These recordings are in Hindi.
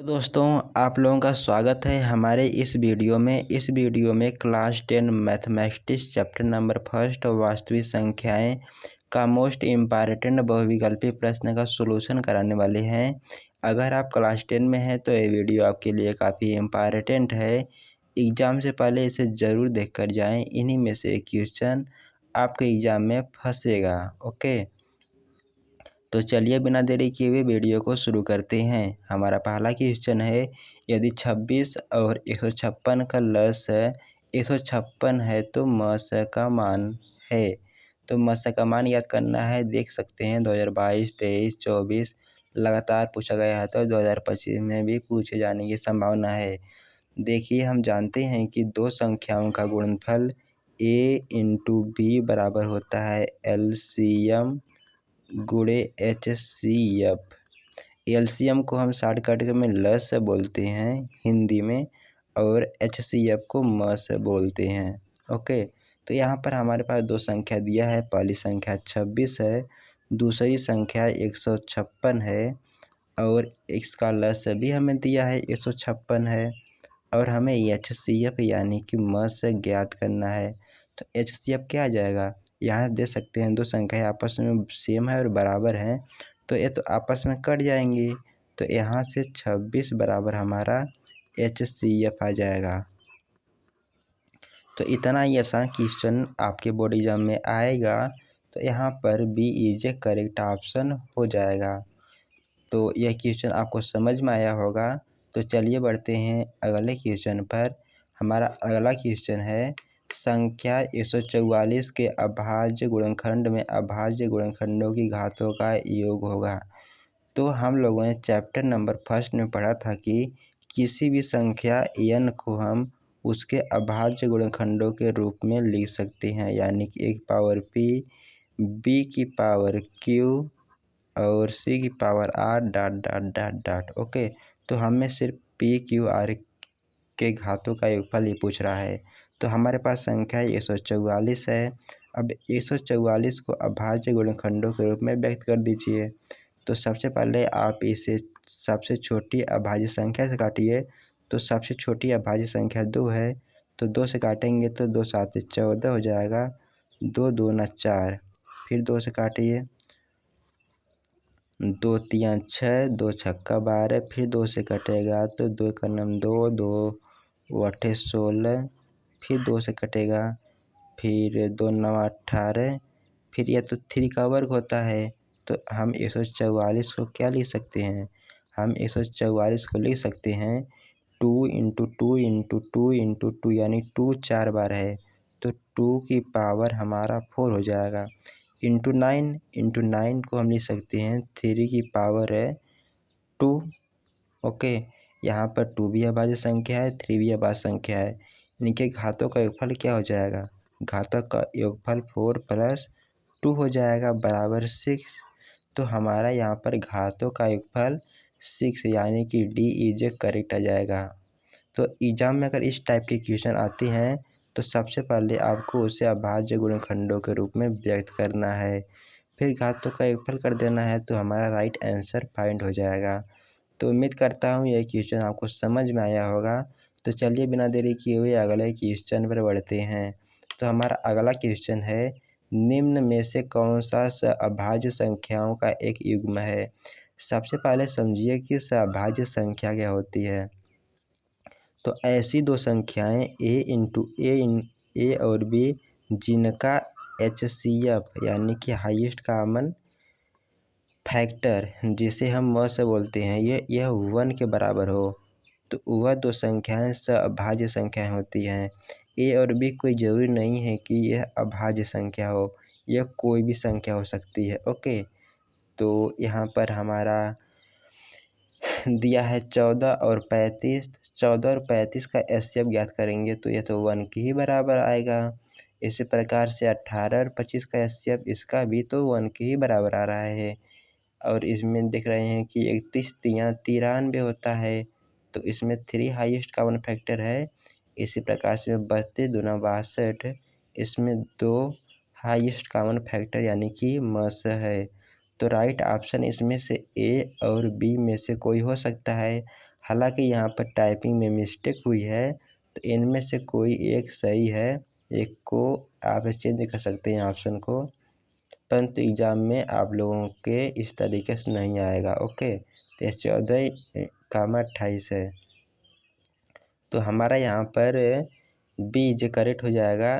तो दोस्तों आप लोगों का स्वागत है हमारे इस वीडियो में class 10 mathematics chapter number first वास्तविक संख्याएं का मोस्ट इम्पॉर्टेंट बहुविकल्पी प्रश्न का सॉल्यूशन कराने वाले हैं। अगर आप क्लास 10 में हैं तो ये वीडियो आपके लिए काफ़ी इम्पॉर्टेंट है। एग्ज़ाम से पहले इसे ज़रूर देख कर जाएँ। इन्हीं में से एक क्वेश्चन आपके एग्ज़ाम में फंसेगा। ओके, तो चलिए बिना देरी किए हुए वीडियो को शुरू करते हैं। हमारा पहला क्वेश्चन है, यदि 26 और 156 का लसाअ 156 है तो मसाअ का मान है। तो मसाअ का मान याद करना है। देख सकते हैं 2022, 23, 24 लगातार पूछा गया है, तो 2025 में भी पूछे जाने की संभावना है। देखिए, हम जानते हैं कि दो संख्याओं का गुणनफल a इंटू बी बराबर होता है LCM गुणे HCF। एलसीएम को हम शॉर्टकट में ल से बोलते हैं हिंदी में, और HCF को म से बोलते हैं। ओके, तो यहाँ पर हमारे पास दो संख्या दिया है। पहली संख्या 26 है, दूसरी संख्या 156 है, और इसका लस भी हमें दिया है 156 है, और हमें HCF यानी कि म से ज्ञात करना है। तो HCF क्या आ जाएगा? यहाँ देख सकते हैं दो संख्या आपस में सेम है और बराबर हैं, तो ये तो आपस में कट जाएंगी। तो यहाँ से 26 बराबर हमारा HCF आ जाएगा। तो इतना ही आसान क्वेश्चन आपके बोर्ड एग्जाम में आएगा, तो यहाँ पर B is A correct option हो जाएगा। तो यह क्वेश्चन आपको समझ में आया होगा। तो चलिए बढ़ते हैं अगले क्वेश्चन पर। हमारा अगला क्वेश्चन है, संख्या 144 के अभाज्य गुणनखंड में अभाज्य गुणनखंडों की घातों का योग होगा। तो हम लोगों ने चैप्टर नंबर फर्स्ट में पढ़ा था कि किसी भी संख्या n को हम उसके अभाज्य गुणनखंडों के रूप में लिख सकते हैं, यानी कि a की पावर p, b की पावर q और c की power r dot dot dot dot. Okay, तो हमें सिर्फ p q r के घातों का योगफल ही पूछ रहा है। तो हमारे पास संख्या 144 है। अब 144 को अभाज्य गुणनखंडों के रूप में व्यक्त कर दीजिए। तो सबसे पहले आप इसे सबसे छोटी अभाज्य संख्या से काटिए। तो सबसे छोटी अभाज्य संख्या 2 है, तो 2 से काटेंगे तो 2 7 14 हो जाएगा। 2 दूना 4, फिर 2 से काटिए, 2 तियां 6, 2 छक्का 12, फिर 2 से कटेगा तो 2 का नाम 2, 2 अठे 16, फिर 2 से कटेगा, फिर 2 9 18, फिर यह तो 3 का वर्ग होता है। तो हम 144 को क्या लिख सकते हैं? हम 144 को लिख सकते हैं 2 इंटू 2 इंटू 2 इंटू 2, यानी 2 4 बार है, तो 2 की पावर हमारा 4 हो जाएगा। इंटू 9 को हम लिख सकते हैं 3 की पावर है 2। ओके, यहाँ पर 2 भी अभाज्य संख्या है, 3 भी अभाज्य संख्या है। इनके घातों का योगफल क्या हो जाएगा? घातों का योगफल 4 प्लस 2 हो जाएगा बराबर 6। तो हमारा यहाँ पर घातों का योगफल 6, यानी कि डी इज करेक्ट आ जाएगा। तो एग्जाम में अगर इस टाइप के क्वेश्चन आते हैं तो सबसे पहले आपको उसे अभाज्य गुणनखंडों के रूप में व्यक्त करना है, फिर घातों का योगफल कर देना है, तो हमारा राइट आंसर फाइंड हो जाएगा। तो उम्मीद करता हूँ यह क्वेश्चन आपको समझ में आया होगा। तो चलिए बिना देरी किए हुए अगले क्वेश्चन पर बढ़ते हैं। तो हमारा अगला क्वेश्चन है, निम्न में से कौन सा अभाज्य संख्याओं का एक युग्म है? सबसे पहले समझिए कि अभाज्य संख्या क्या होती है। तो ऐसी दो संख्याएं ए और बी जिनका HCF यानी कि हाईएस्ट कॉमन फैक्टर, जिसे हम म से बोलते हैं, यह 1 के बराबर हो, तो वह दो संख्याएं अभाज्य संख्याएं होती हैं। ए और बी कोई ज़रूरी नहीं है कि यह अभाज्य संख्या हो, यह कोई भी संख्या हो सकती है। ओके, तो यहाँ पर हमारा दिया है 14 और 35। 14 और 35 का HCF ज्ञात करेंगे तो यह तो 1 के ही बराबर आएगा। इसी प्रकार से 18 और 25 का HCF इसका भी तो 1 के ही बराबर आ रहा है। और इसमें देख रहे हैं कि 31 तियां 93 होता है, तो इसमें 3 हाईएस्ट कॉमन फैक्टर है। इसी प्रकार से 32 दूना 62, इसमें 2 हाईएस्ट कॉमन फैक्टर यानी कि मस है। तो राइट ऑप्शन इसमें से ए और बी में से कोई हो सकता है। हालांकि यहाँ पर टाइपिंग में मिस्टेक हुई है, तो इनमें से कोई एक सही है, एक को आप चेंज कर सकते हैं ऑप्शन को, परंतु एग्ज़ाम में आप लोगों के इस तरीके से नहीं आएगा। ओके, तो 14, 28 है, तो हमारा यहाँ पर बी जो करेक्ट हो जाएगा।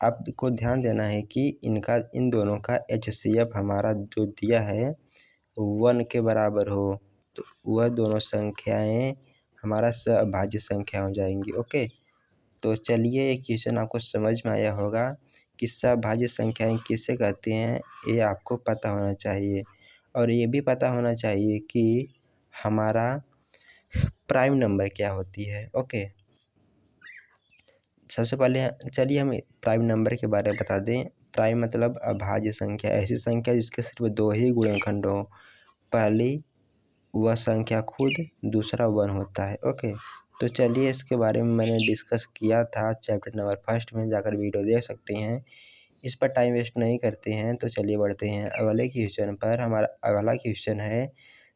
आपको ध्यान देना है कि इन दोनों का HCF हमारा जो दिया है 1 के बराबर हो, तो वह दोनों संख्याएं हमारा सभाज्य संख्या हो जाएंगी। ओके, तो चलिए ये क्वेश्चन आपको समझ में आया होगा कि सभाज्य संख्याएं किसे कहते हैं, ये आपको पता होना चाहिए। और ये भी पता होना चाहिए कि हमारा प्राइम नंबर क्या होती है। ओके, सबसे पहले चलिए हम प्राइम नंबर के बारे में बता दें। प्राइम मतलब अभाज्य संख्या, ऐसी संख्या जिसके सिर्फ 2 ही गुणनखंड हो। पहली वह संख्या खुद, दूसरा 1 होता है। ओके, तो चलिए इसके बारे में मैंने डिस्कस किया था चैप्टर नंबर 1 में, जाकर वीडियो देख सकते हैं। इस पर टाइम वेस्ट नहीं करते हैं, तो चलिए बढ़ते हैं अगले क्वेश्चन पर। हमारा अगला क्वेश्चन है,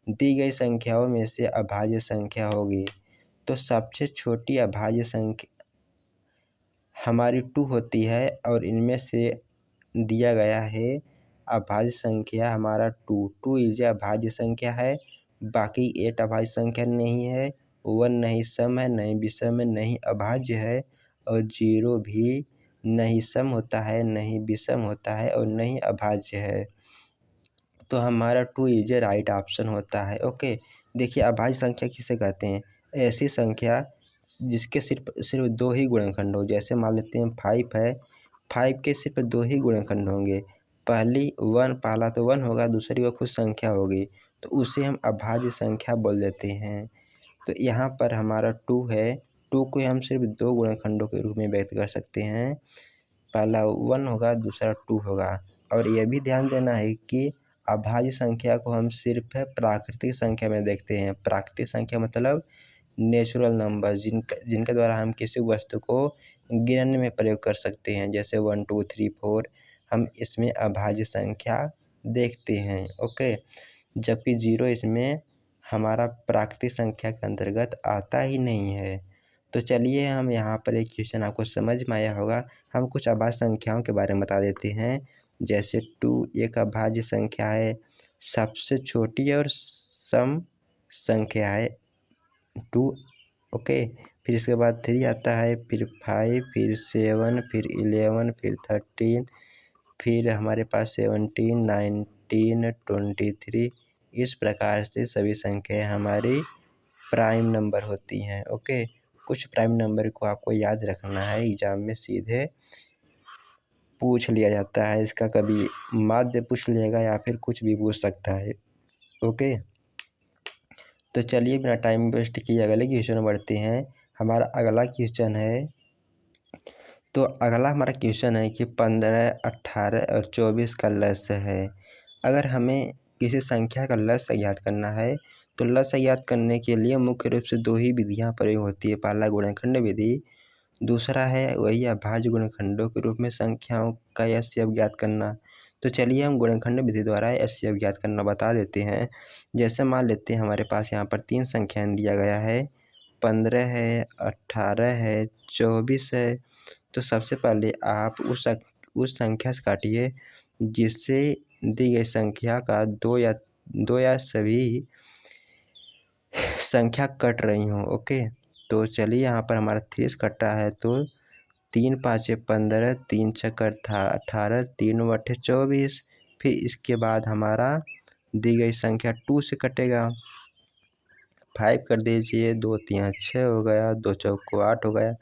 दी गई संख्याओं में से अभाज्य संख्या होगी। तो सबसे छोटी अभाज्य संख्या हमारी 2 होती है, और इनमें से दिया गया है अभाज्य संख्या हमारा 2 इज अभाज्य संख्या है। बाकी 8 अभाज्य संख्या नहीं है, 1 नहीं सम है, नहीं विषम है, नहीं अभाज्य है, और 0 भी नहीं सम होता है, नहीं विषम होता है, और नहीं अभाज्य है। तो हमारा 2 इज राइट ऑप्शन होता है। ओके, देखिए अभाज्य संख्या किसे कहते हैं, ऐसी संख्या जिसके सिर्फ 2 ही गुणनखंड हो। जैसे मान लेते हैं 5 है, 5 के सिर्फ 2 ही गुणनखंड होंगे। पहला तो 1 होगा, दूसरी वो खुद संख्या होगी, तो उसे हम अभाज्य संख्या बोल देते हैं। तो यहाँ पर हमारा 2 है, 2 को हम सिर्फ 2 गुणनखंडों के रूप में व्यक्त कर सकते हैं। पहला 1 होगा, दूसरा 2 होगा। और यह भी ध्यान देना है कि अभाज्य संख्या को हम सिर्फ प्राकृतिक संख्या में देखते हैं। प्राकृतिक संख्या मतलब नेचुरल नंबर, जिनके द्वारा हम किसी वस्तु को गिनने में प्रयोग कर सकते हैं, जैसे 1 2 3 4, हम इसमें अभाज्य संख्या देखते हैं। ओके, जबकि 0 इसमें हमारा प्राकृतिक संख्या के अंतर्गत आता ही नहीं है। तो चलिए हम यहाँ पर एक क्वेश्चन आपको समझ में आया होगा, हम कुछ अभाज्य संख्याओं के बारे में बता देते हैं। जैसे 2 एक अभाज्य संख्या है, सबसे छोटी और सम संख्या है 2। ओके, फिर इसके बाद 3 आता है, फिर 5, फिर 7, फिर 11, फिर 13, फिर हमारे पास 17, 19, 23। इस प्रकार से सभी संख्याएं हमारी प्राइम नंबर होती हैं। ओके, कुछ प्राइम नंबर को आपको याद रखना है, एग्जाम में सीधे पूछ लिया जाता है। इसका कभी माध्य पूछ लेगा या फिर कुछ भी पूछ सकता है। ओके, तो चलिए बिना टाइम वेस्ट किए अगले क्वेश्चन में बढ़ते हैं। हमारा अगला क्वेश्चन है, तो अगला हमारा क्वेश्चन है कि 15, 18 और 24 का लस्य है। अगर हमें किसी संख्या का लस्य ज्ञात करना है, तो लस्य ज्ञात करने के लिए मुख्य रूप से 2 ही विधियां प्रयोग होती है। पहला गुणनखंड विधि, दूसरा है वही अभाज्य गुणनखंडों के रूप में संख्याओं का HCF ज्ञात करना। तो चलिए हम गुणनखंड विधि द्वारा HCF ज्ञात करना बता देते हैं। जैसे मान लेते हैं हमारे पास यहाँ पर 3 संख्याएं दिया गया है, 15 है, 18 है, 24 है। तो सबसे पहले आप उस संख्या से काटिए जिससे दी गई संख्या का दो या सभी संख्या कट रही हो। ओके, तो चलिए यहाँ पर हमारा 30 कटा है, तो 3 5 15, 3 6 18, 3 8 24। फिर इसके बाद हमारा दी गई संख्या 2 से कटेगा, 5 कर दीजिए, 2 3 6 हो गया, 2 चौको 8 हो गया।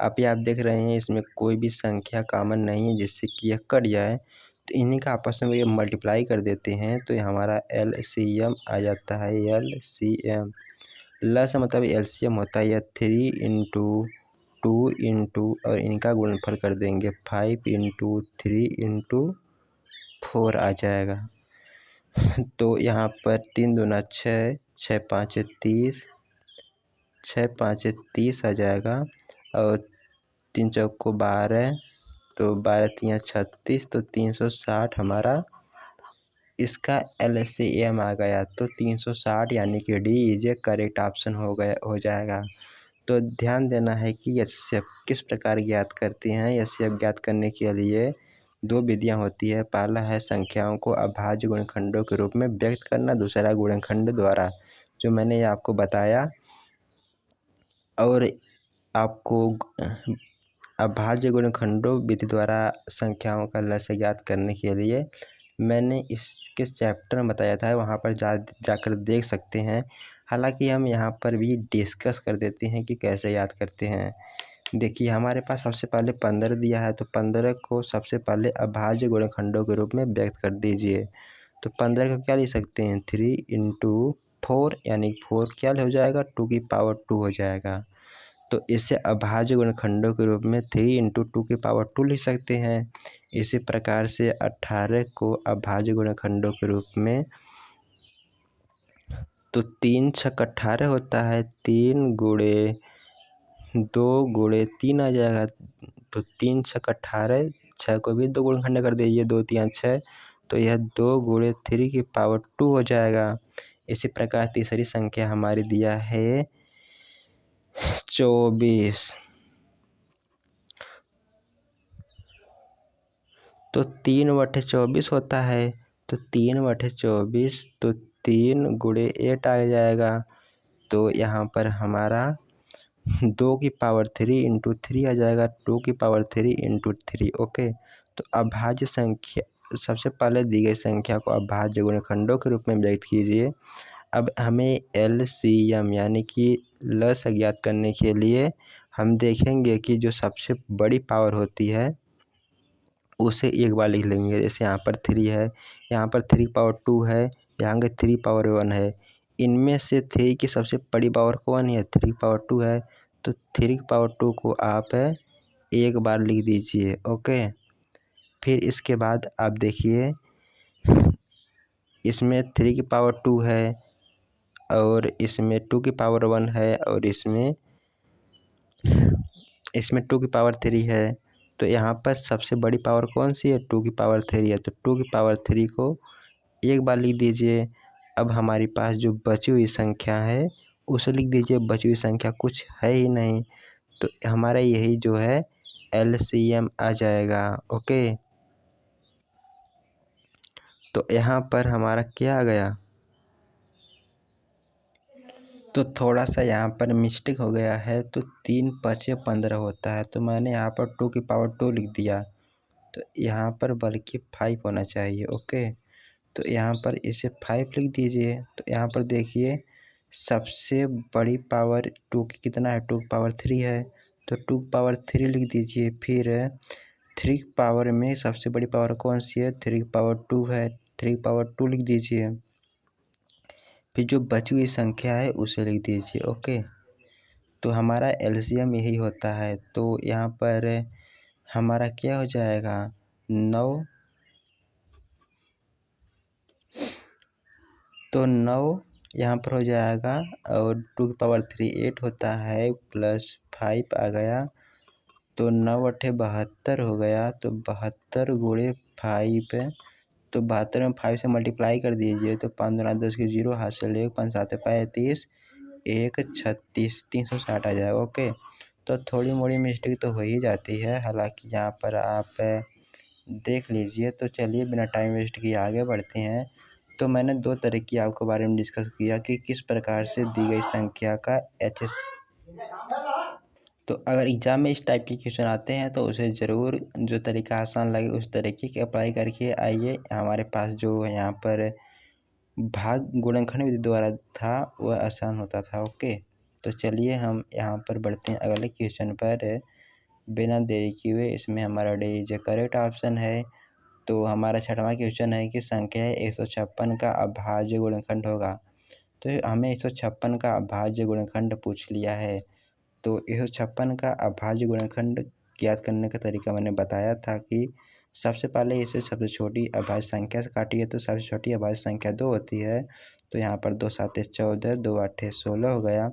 आप देख रहे हैं इसमें कोई भी संख्या कॉमन नहीं है जिससे कि यह कट जाए, तो इन्हीं का आपस में ये मल्टीप्लाई कर देते हैं, तो ये हमारा LCM आ जाता है। LCM लस मतलब LCM होता है, यह 3 × 2 × और इनका गुणनफल कर देंगे 5 × 3 × 4 आ जाएगा। तो यहाँ पर 3 दूना 6, 6 5 30, 6 5 30 आ जाएगा, और 3 चौको 12, तो 12 3 36, तो 360 हमारा इसका LCM आ गया तो 360 यानी कि D is A correct option हो जाएगा। तो ध्यान देना है कि HCF किस प्रकार ज्ञात करती हैं। HCF ज्ञात करने के लिए दो विधियां होती है। पहला है संख्याओं को अभाज्य गुणनखंडों के रूप में व्यक्त करना, दूसरा गुणनखंड द्वारा, जो मैंने ये आपको बताया। और आपको अभाज्य गुणनखंडों विधि द्वारा संख्याओं का लक्ष्य ज्ञात करने के लिए मैंने इसके चैप्टर में बताया था, वहाँ पर जाकर देख सकते हैं। हालांकि हम यहाँ पर भी डिस्कस कर देते हैं कि कैसे याद करते हैं। देखिए हमारे पास सबसे पहले 15 दिया है, तो 15 को सबसे पहले अभाज्य गुणनखंडों के रूप में व्यक्त कर दीजिए। तो 15 को क्या लिख सकते हैं, 3 × 4 यानी 4 क्या हो जाएगा, 2 की पावर 2 हो जाएगा। तो इसे अभाज्य गुणनखंडों के रूप में 3 × 2 की पावर 2 लिख सकते हैं। इसी प्रकार से 18 को अभाज्य गुणनखंडों के रूप में, तो 3 × 6 = 18 होता है, 3 × 2 × 3 आ जाएगा। तो 3 × 6 = 18, 6 को भी 2 गुणनखंड कर दीजिए, 2 × 3 = 6, तो यह 2 × 3 की पावर 2 हो जाएगा। इसी प्रकार तीसरी संख्या हमारी दिया है 24, तो 3/24 होता है, तो 3/24, तो 3 × 8 आ जाएगा। तो यहाँ पर हमारा 2 की पावर 3 × 3 आ जाएगा, 2 की पावर 3 × 3। ओके, तो अभाज्य संख्या, सबसे पहले दी गई संख्या को अभाज्य गुणनखंडों के रूप में व्यक्त कीजिए। अब हमें LCM यानी कि लस ज्ञात करने के लिए हम देखेंगे कि जो सबसे बड़ी पावर होती है उसे एक बार लिख लेंगे। जैसे यहाँ पर 3 है, यहाँ पर 3 पावर 2 है, यहाँ के 3 पावर 1 है। इनमें से 3 की सबसे बड़ी पावर कौन है, 3 पावर 2 है, तो 3 पावर 2 को आप एक बार लिख दीजिए। ओके, फिर इसके बाद आप देखिए इसमें 3 की पावर 2 है और इसमें 2 की पावर 1 है और इसमें 2 की पावर 3 है। तो यहाँ पर सबसे बड़ी पावर कौन सी है, 2 की पावर 3 है, तो 2 की पावर 3 को एक बार लिख दीजिए। अब हमारे पास जो बची हुई संख्या है उसे लिख दीजिए। बची हुई संख्या कुछ है ही नहीं, तो हमारा यही जो है LCM आ जाएगा। ओके, तो यहाँ पर हमारा क्या आ गया, तो थोड़ा सा यहाँ पर मिस्टेक हो गया है। तो 3 × 5 = 15 होता है, तो मैंने यहाँ पर 2 की पावर 2 लिख दिया, तो यहाँ पर बल्कि 5 होना चाहिए। ओके, तो यहाँ पर इसे 5 लिख दीजिए। तो यहाँ पर देखिए सबसे बड़ी पावर 2 की कितना है, 2 की पावर 3 है, तो 2 की पावर 3 लिख दीजिए। फिर 3 की पावर में सबसे बड़ी पावर कौन सी है, 3 की पावर 2 है, 3 की पावर 2 लिख दीजिए। फिर जो बची हुई संख्या है उसे लिख दीजिए। ओके, तो हमारा LCM यही होता है। तो यहाँ पर हमारा क्या हो जाएगा, 9, तो 9 यहाँ पर हो जाएगा और 2 की पावर 3 8 होता है, प्लस 5 आ गया, तो 9 × 8 = 72 हो गया। तो 72 × 5, तो 72 में 5 से मल्टीप्लाई कर दीजिए, तो 5 × 10 की 0, हाथ से 1, 5 × 7 = 35, 1 × 36, 360 आ जाएगा। ओके, तो थोड़ी मोड़ी मिस्टेक तो हो ही जाती है, हालांकि यहाँ पर आप देख लीजिए। तो चलिए बिना टाइम वेस्ट किए आगे बढ़ते हैं। तो मैंने 2 तरह की आपके बारे में डिस्कस किया कि किस प्रकार से दी गई संख्या का HS, तो अगर एग्ज़ाम में इस टाइप के क्वेश्चन आते हैं तो उसे ज़रूर जो तरीका आसान लगे उस तरीके के अप्लाई करके आइए। हमारे पास जो यहाँ पर भाग गुणनखंड विधि द्वारा था वह आसान होता था। ओके, तो चलिए हम यहाँ पर बढ़ते हैं अगले क्वेश्चन पर बिना देरी किए हुए। इसमें हमारा डी इज करेक्ट ऑप्शन है। तो हमारा 6वां क्वेश्चन है कि संख्या 156 का अभाज्य गुणनखंड होगा। तो हमें 156 का अभाज्य गुणनखंड पूछ लिया है। तो 156 का अभाज्य गुणनखंड ज्ञात करने का तरीका मैंने बताया था कि सबसे पहले इसे सबसे छोटी अभाज्य संख्या से काटिए, तो सबसे छोटी अभाज्य संख्या 2 होती है। तो यहाँ पर 2 × 7 = 14, 2 × 8 = 16 हो गया।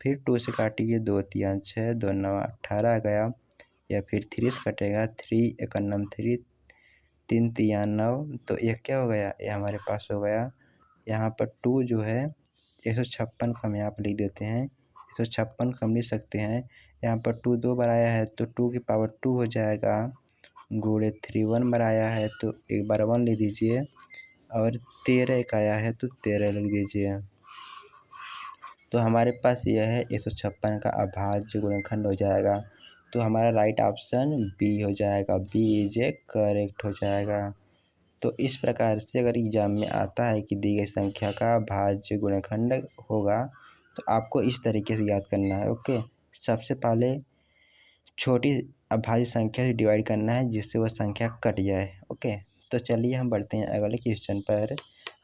फिर 2 से काटिए, 2 × 3 = 6, 2 × 9 = 18 आ गया। या फिर 3 से कटेगा, 3 × 1 = 3, 3 तिया 9, तो ये क्या हो गया, ये हमारे पास हो गया यहाँ पर 2 जो है 156 को हम यहाँ पर लिख देते हैं, 156 को हम लिख सकते हैं। यहाँ पर 2 2 बार आया है तो 2 की पावर 2 हो जाएगा, गुणे 3 1 बार आया है तो एक बार 1 लिख दीजिए, और 13 एक आया है तो 13 लिख दीजिए। तो हमारे पास यह है 156 का अभाज्य गुणनखंड हो जाएगा। तो हमारा राइट ऑप्शन बी हो जाएगा, बी इज ए करेक्ट हो जाएगा। तो इस प्रकार से अगर एग्जाम में आता है कि दी गई संख्या का भाज्य गुणनखंड होगा तो आपको इस तरीके से याद करना है। ओके, सबसे पहले छोटी अभाज्य संख्या से डिवाइड करना है जिससे वह संख्या कट जाए। ओके, तो चलिए हम बढ़ते हैं अगले क्वेश्चन पर।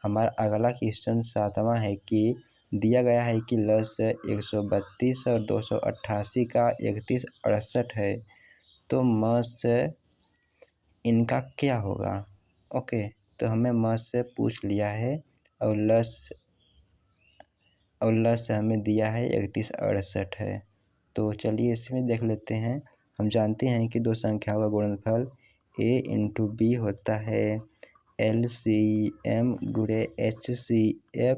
हमारा अगला क्वेश्चन 7वां है कि दिया गया है कि लस 132 और 288 का 3168 है, तो मस इनका क्या होगा। ओके, तो हमें मस से पूछ लिया है और लस हमें दिया है 3168 है। तो चलिए इसमें देख लेते हैं। हम जानते हैं कि दो संख्याओं का गुणनफल a इंटू बी होता है LCM गुणे HCF।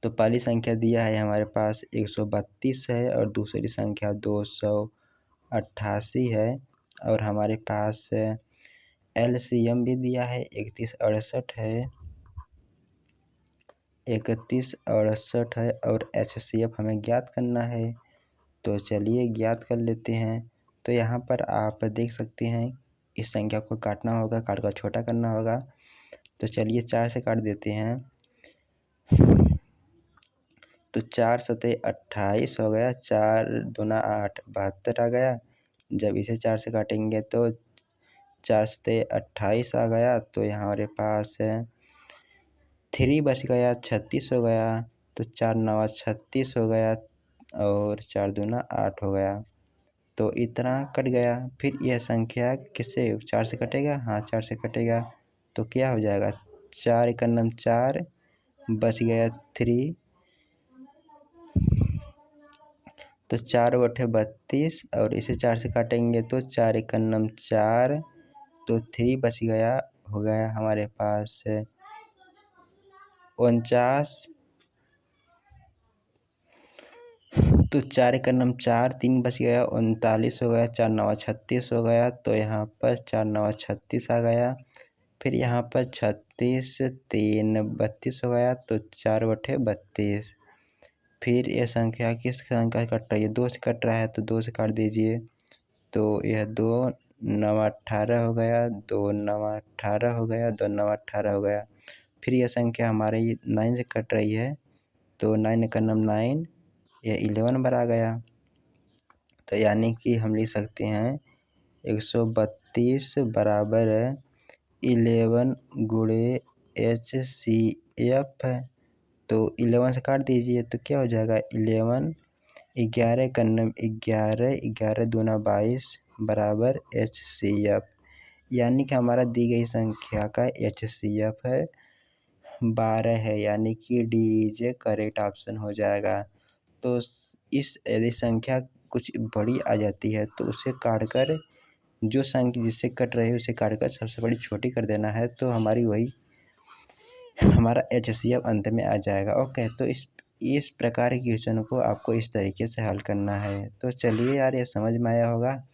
तो पहली संख्या दिया है हमारे पास 132 है और दूसरी संख्या 288 है, और हमारे पास LCM भी दिया है 3168 है, 3168 है, और HCF हमें ज्ञात करना है। तो चलिए ज्ञात कर लेते हैं। तो यहाँ पर आप देख सकते हैं इस संख्या को काटना होगा, काट कर छोटा करना होगा। तो चलिए 4 से काट देते हैं। तो 4 सते 28 हो गया, 4 दूना 8 72 आ गया। जब इसे 4 से काटेंगे तो 4 सते 28 आ गया, तो यहाँ हमारे पास 3 बच गया, 36 हो गया। तो 4 नवा 36 हो गया और 4 दूना 8 हो गया। तो इतना कट गया। फिर यह संख्या किससे 4 से कटेगा, हाँ 4 से कटेगा। तो क्या हो जाएगा, 4 एक नम 4 बच गया 3, तो 4 बटे 32, और इसे 4 से काटेंगे तो 4 एक नम 4, तो 3 बच गया, हो गया हमारे पास 49। तो 4 एक नम 4, 3 बच गया 39 हो गया, 4 नवा 36 हो गया। तो यहाँ पर 4 नवा 36 आ गया। फिर यहाँ पर 36 3 32 हो गया, तो 4 बटे 32। फिर यह संख्या किस संख्या कट रही है, 2 से कट रहा है तो 2 से काट दीजिए। तो यह 2 नवा 18 हो गया, 2 नवा 18 हो गया, 2 नवा 18 हो गया। फिर यह संख्या हमारे 9 से कट रही है, तो 9 का नम 9, यह 11 बार आ गया। तो यानी कि हम लिख सकते हैं 132 बराबर 11 गुणे HCF है। तो 11 से काट दीजिए तो क्या हो जाएगा, 11 11 का नम 11, 11 दूना 22 बराबर HCF। यानी कि हमारा दी गई संख्या का HCF है 12 है, यानी कि D is A correct option हो जाएगा। तो इस यदि संख्या कुछ बड़ी आ जाती है तो उसे काट कर, जो संख्या जिससे कट रही है उसे काट कर सबसे बड़ी छोटी कर देना है, तो हमारी वही हमारा HCF अंत में आ जाएगा। ओके, तो इस प्रकार के क्वेश्चन को आपको इस तरीके से हल करना है। तो चलिए यार, ये समझ में आया होगा।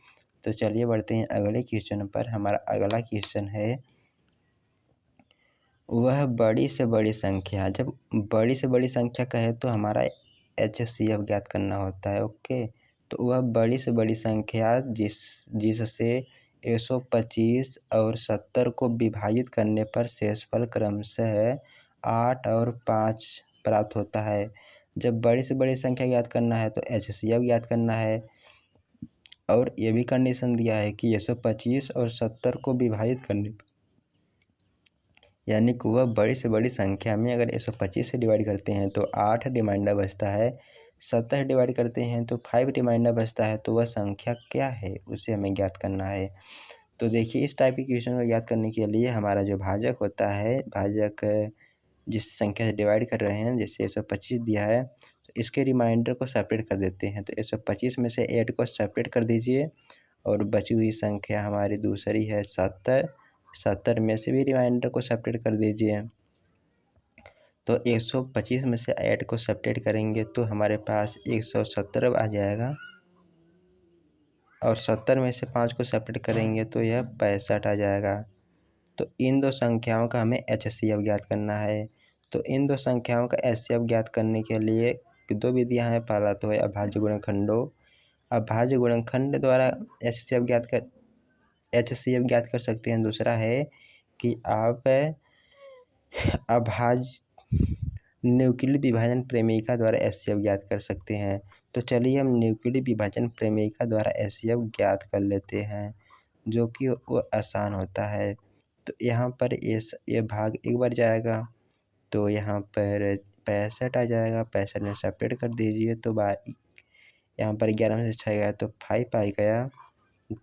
तो चलिए बढ़ते हैं अगले क्वेश्चन पर। हमारा अगला क्वेश्चन है, वह बड़ी से बड़ी संख्या। जब बड़ी से बड़ी संख्या कहे तो हमारा HCF ज्ञात करना होता है। ओके, तो वह बड़ी से बड़ी संख्या जिससे 125 और 70 को विभाजित करने पर शेषफल क्रमशः 8 और 5 प्राप्त होता है। जब बड़ी से बड़ी संख्या ज्ञात करना है तो HCF ज्ञात करना है, और ये भी कंडीशन दिया है कि 125 और 70 को विभाजित करने, यानी कि वह बड़ी से बड़ी संख्या में अगर 125 से डिवाइड करते हैं तो 8 रिमाइंडर बचता है, 70 डिवाइड करते हैं तो 5 रिमाइंडर बचता है। तो वह संख्या क्या है उसे हमें ज्ञात करना है। तो देखिए, इस टाइप के क्वेश्चन को ज्ञात करने के लिए हमारा जो भाजक होता है, भाजक जिस संख्या से डिवाइड कर रहे हैं, जैसे 125 दिया है तो इसके रिमाइंडर को सेपरेट कर देते हैं। तो 125 में से 8 को सेपरेट कर दीजिए और बची हुई संख्या हमारी दूसरी है 70। 70 में से भी रिमाइंडर को सब्ट्रैक्ट कर दीजिए। तो 125 में से 8 को सब्ट्रैक्ट करेंगे तो हमारे पास 117 आ जाएगा, और 70 में से 5 को सब्ट्रैक्ट करेंगे तो यह 65 आ जाएगा। तो इन दो संख्याओं का हमें HCF ज्ञात करना है। तो इन दो संख्याओं का HCF ज्ञात करने के लिए दो विधियां हैं। पहला तो है अभाज्य गुणनखंडों। अभाज्य गुणनखंड द्वारा HCF ज्ञात कर सकते हैं। दूसरा है कि आप अभाज्य न्यूक्लियर विभाजन प्रमेयिका द्वारा HCF ज्ञात कर सकते हैं। तो चलिए हम न्यूक्लियर विभाजन प्रमेयिका द्वारा HCF ज्ञात कर लेते हैं, जो कि वो आसान होता है। तो यहाँ पर ये भाग एक बार जाएगा, तो यहाँ पर 65 आ जाएगा। 65 में सेपरेट कर दीजिए तो यहाँ पर 11 में से 6 गया तो 5 आ गया।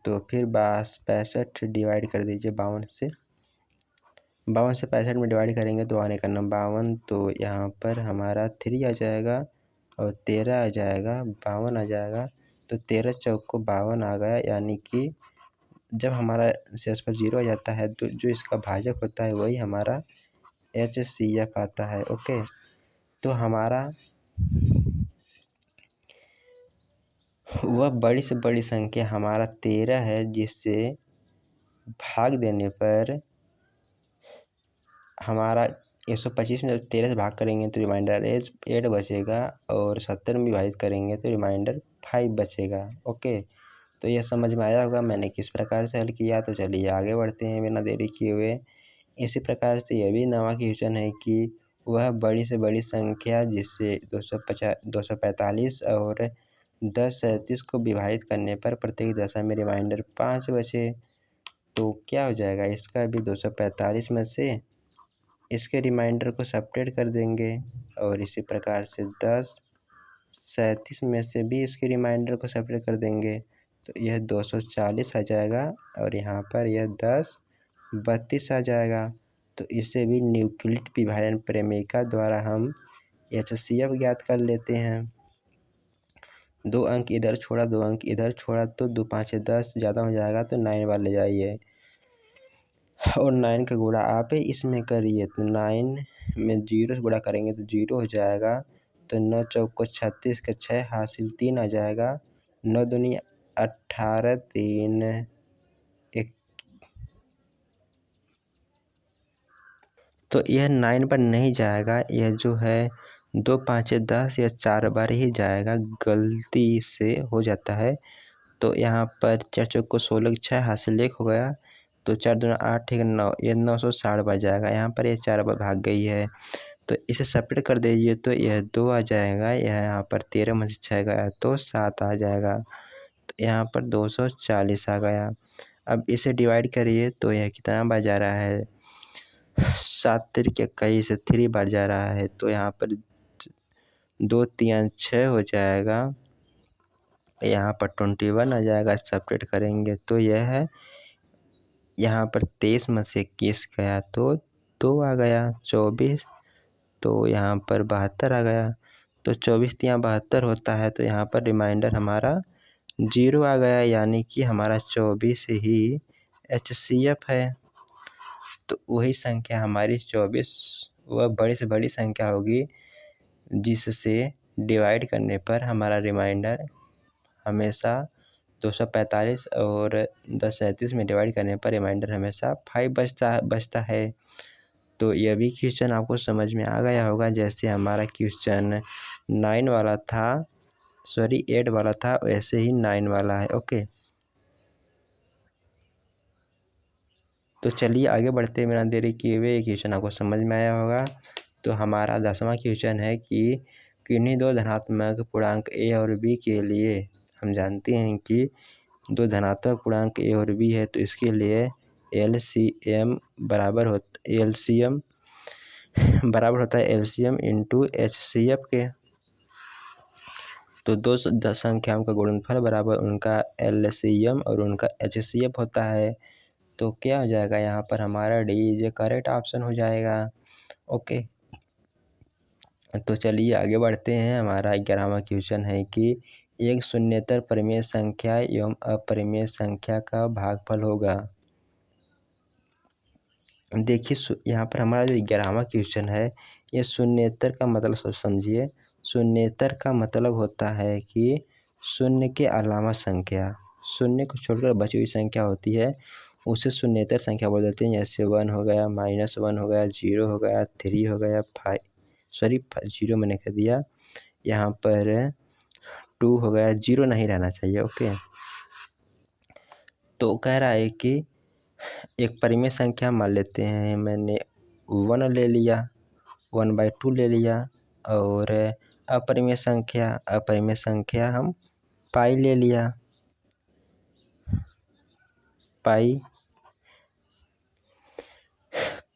तो फिर 65 डिवाइड कर दीजिए 52 से। 52 से 65 में डिवाइड करेंगे तो आने का नंबर 52, तो यहाँ पर हमारा 3 आ जाएगा और 13 आ जाएगा, 52 आ जाएगा। तो 13 चौक को 52 आ गया, यानी कि जब हमारा शेष पर 0 आ जाता है तो जो इसका भाजक होता है वही हमारा HCF आता है। ओके, तो हमारा वह बड़ी से बड़ी संख्या हमारा 13 है, जिससे भाग देने पर हमारा 125 में 13 से भाग करेंगे तो रिमाइंडर 8 बचेगा, और 70 में विभाजित करेंगे तो रिमाइंडर 5 बचेगा। ओके, तो यह समझ में आया होगा मैंने किस प्रकार से हल किया। तो चलिए आगे बढ़ते हैं बिना देरी किए हुए। इसी प्रकार से यह भी नवा क्वेश्चन है कि वह बड़ी से बड़ी संख्या जिससे 245 और 1037 को विभाजित करने पर प्रत्येक दशा में रिमाइंडर 5 बचे, तो क्या हो जाएगा। इसका भी 245 में से इसके रिमाइंडर को सब्ट्रैक्ट कर देंगे, और इसी प्रकार से 1037 में से भी इसके रिमाइंडर को सब्ट्रैक्ट कर देंगे, तो यह 240 आ जाएगा, और यहाँ पर यह 1032 आ जाएगा। तो इसे भी न्यूक्लियर विभाजन प्रमेयिका द्वारा हम HCF ज्ञात कर लेते हैं। 2 अंक इधर छोड़ा, 2 अंक इधर छोड़ा, तो 2 5 10 ज़्यादा हो जाएगा, तो 9 वाले जाइए, और 9 का गुणा आप इसमें करिए, तो 9 में 0 से गुणा करेंगे तो 0 हो जाएगा। तो 9 चौक को 36 का 6 हासिल 3 आ जाएगा। 9 दूनी 18, 3 1। तो यह 9 पर नहीं जाएगा, यह जो है 2 5 10 या 4 बार ही जाएगा, गलती से हो जाता है। तो यहाँ पर 4 चौक को 16 6 हासिल 1 हो गया, तो 4 दूना 8 1 9, यह 960 बार जाएगा। यहाँ पर यह 4 बार भाग गई है, तो इसे सेपरेट कर दीजिए तो यह 2 आ जाएगा। यह यहाँ पर 13 में से 6 गया तो 7 आ जाएगा, तो यहाँ पर 240 आ गया। अब इसे डिवाइड करिए तो यह कितना बार जा रहा है, 7 तिरके 21 से 3 बार जा रहा है, तो यहाँ पर 2 3 6 हो जाएगा। यहाँ पर 21 आ जाएगा, सेपरेट करेंगे तो यह है यहाँ पर 23 में से 21 गया तो 2 आ गया, 24, तो यहाँ पर 72 आ गया। तो 24 यहाँ 72 होता है, तो यहाँ पर रिमाइंडर हमारा 0 आ गया, यानी कि हमारा 24 ही HCF है। तो वही संख्या हमारी 24 वह बड़ी से बड़ी संख्या होगी जिससे डिवाइड करने पर हमारा रिमाइंडर हमेशा 245 और 1037 में डिवाइड करने पर रिमाइंडर हमेशा 5 बचता है। तो यह भी क्वेश्चन आपको समझ में आ गया होगा, जैसे हमारा क्वेश्चन 9 वाला था, 8 वाला था, वैसे ही 9 वाला है। ओके, तो चलिए आगे बढ़ते हैं बिना देरी किए हुए। क्वेश्चन आपको समझ में आया होगा। तो हमारा 10वां क्वेश्चन है कि किन्हीं दो धनात्मक पूर्णांक a और b के लिए हम जानते हैं कि दो धनात्मक पूर्णांक a और b है, तो इसके लिए LCM बराबर होता है LCM इंटू HCF के। तो दो संख्याओं का गुणनफल बराबर उनका LCM और उनका HCF होता है। तो क्या हो जाएगा, यहाँ पर हमारा डी इज करेक्ट ऑप्शन हो जाएगा। ओके, तो चलिए आगे बढ़ते हैं। हमारा 11वां क्वेश्चन है कि एक शून्येतर परिमेय संख्या एवं अपरिमेय संख्या का भागफल होगा। देखिए यहाँ पर हमारा जो 11वां क्वेश्चन है, ये शून्येतर का मतलब सब समझिए। शून्येतर का मतलब होता है कि शून्य के अलावा संख्या, शून्य को छोड़कर बची हुई संख्या होती है, उसे शून्येतर संख्या बोल देते हैं। जैसे 1 हो गया, -1 हो गया, 0 हो गया, 3 हो गया, 0 मैंने कह दिया, यहाँ पर 2 हो गया, 0 नहीं रहना चाहिए। ओके, तो कह रहा है कि एक परिमेय संख्या मान लेते हैं, मैंने 1 ले लिया, 1/2 ले लिया, और अपरिमेय संख्या हम पाई ले लिया। पाई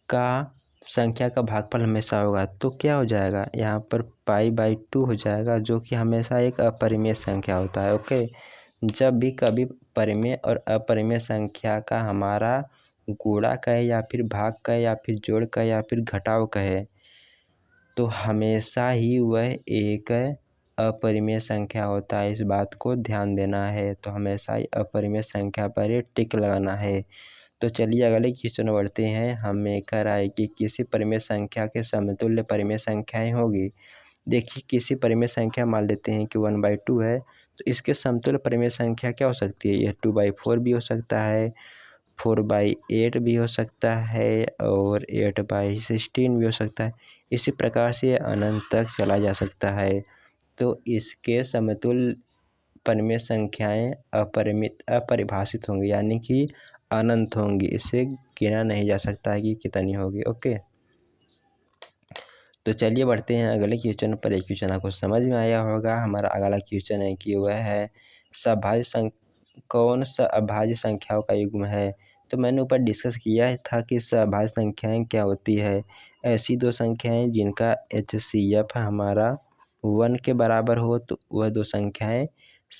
का संख्या का भागफल हमेशा होगा, तो क्या हो जाएगा, यहाँ पर π/2 हो जाएगा, जो कि हमेशा एक अपरिमेय संख्या होता है। ओके, जब भी कभी परिमेय और अपरिमेय संख्या का हमारा गुणा कहे या फिर भाग कहे या फिर जोड़ कहे या फिर घटाव कहे, तो हमेशा ही वह एक अपरिमेय संख्या होता है। इस बात को ध्यान देना है, तो हमेशा ही अपरिमेय संख्या पर ही टिक लगाना है। तो चलिए अगले क्वेश्चन में बढ़ते हैं। हमें कह रहा है कि किसी परिमेय संख्या के समतुल्य परिमेय संख्याएं होगी। देखिए किसी परिमेय संख्या मान लेते हैं कि 1/2 है, तो इसके समतुल्य परिमेय संख्या क्या हो सकती है, यह 2/4 भी हो सकता है, 4/8 भी हो सकता है, और 8/16 भी हो सकता है। इसी प्रकार से अनंत तक चला जा सकता है। तो इसके समतुल्य परिमेय संख्याएं अपरिभाषित होंगी, यानी कि अनंत होंगी, इसे गिना नहीं जा सकता है कि कितनी होगी। ओके, तो चलिए बढ़ते हैं अगले क्वेश्चन पर। एक क्वेश्चन आपको समझ में आया होगा। हमारा अगला क्वेश्चन है कि वह है कौन सा अभाज्य संख्याओं का युग्म है। तो मैंने ऊपर डिस्कस किया था कि सभाज्य संख्याएं क्या होती है। ऐसी दो संख्याएं जिनका HCF हमारा 1 के बराबर हो, तो वह दो संख्याएं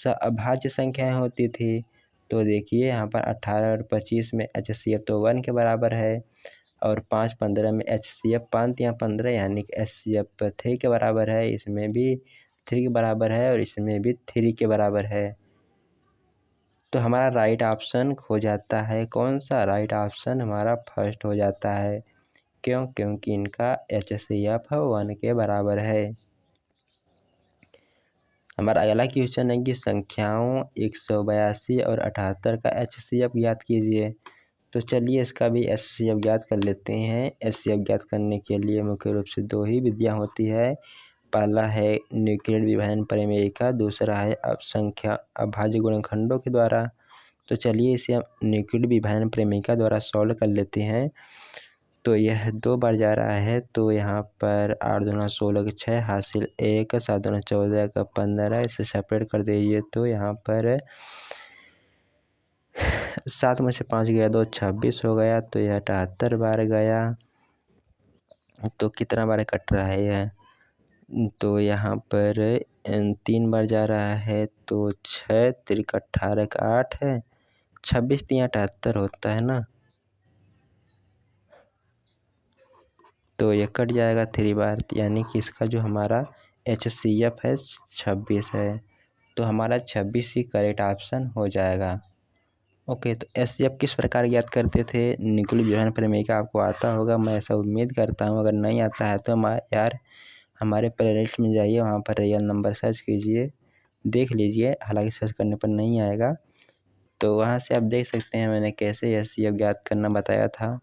अभाज्य संख्याएं होती थी। तो देखिए यहाँ पर 18 और 25 में HCF तो 1 के बराबर है, और 5-15 में HCF 5 या 15 यानी कि HCF 3 के बराबर है। इसमें भी 3 के बराबर है और इसमें भी 3 के बराबर है। तो हमारा राइट ऑप्शन हो जाता है कौन सा, राइट ऑप्शन हमारा फर्स्ट हो जाता है। क्यों, क्योंकि इनका HCF 1 के बराबर है। हमारा अगला क्वेश्चन है कि संख्याओं 182 और 78 का HCF ज्ञात कीजिए। तो चलिए इसका भी HCF ज्ञात कर लेते हैं। HCF ज्ञात करने के लिए मुख्य रूप से दो ही विधियाँ होती है। पहला है न्यूक्लियर विभाजन प्रमेय का, दूसरा है संख्या अभाज्य गुणनखंडों के द्वारा। तो चलिए इसे हम न्यूक्लियर विभाजन प्रमेय द्वारा सॉल्व कर लेते हैं। तो यह 2 बार जा रहा है, तो यहाँ पर 8 दूना 16 के 6 हासिल 1, 7 दूना 14 का 15, इसे सेपरेट कर दीजिए। तो यहाँ पर 7 में से 5 गया 2, 26 हो गया। तो यह 78 बार गया। तो कितना बार कट रहा है यह, तो यहाँ पर 3 बार जा रहा है। तो 6 3 18 का 8 है, 26 3 78 होता है ना, तो ये कट जाएगा 3 बार, यानी कि इसका जो हमारा HCF है 26 है। तो हमारा 26 ही करेक्ट ऑप्शन हो जाएगा। ओके, तो HCF किस प्रकार ज्ञात करते थे, न्यूक्लियर विभाजन प्रमेय का आपको आता होगा, मैं ऐसा उम्मीद करता हूँ। अगर नहीं आता है तो यार हमारे प्लेलिस्ट में जाइए, वहाँ पर रियल नंबर सर्च कीजिए, देख लीजिए। हालांकि सर्च करने पर नहीं आएगा, तो वहाँ से आप देख सकते हैं मैंने कैसे HCF ज्ञात करना बताया था।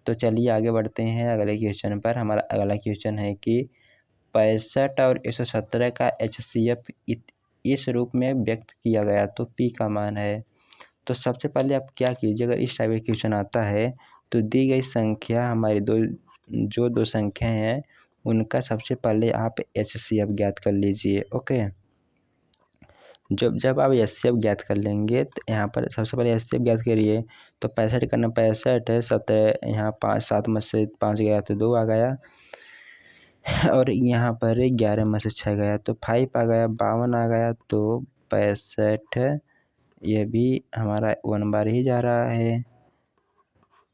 तो चलिए आगे बढ़ते हैं अगले क्वेश्चन पर। हमारा अगला क्वेश्चन है कि 65 और 117 का HCF इस रूप में व्यक्त किया गया, तो P का मान है। तो सबसे पहले आप क्या कीजिए, अगर इस टाइप का क्वेश्चन आता है तो दी गई संख्या हमारी दो संख्याएं हैं, उनका सबसे पहले आप HCF ज्ञात कर लीजिए। ओके, जब आप HCF ज्ञात कर लेंगे तो यहाँ पर सबसे पहले HCF ज्ञात करिए। तो 65 करना 65 है, 17 यहाँ 5 7 में से 5 गया तो 2 आ गया, और यहाँ पर 11 में से 6 गया तो 5 आ गया, 52 आ गया। तो 65 ये भी हमारा 1 बार ही जा रहा है,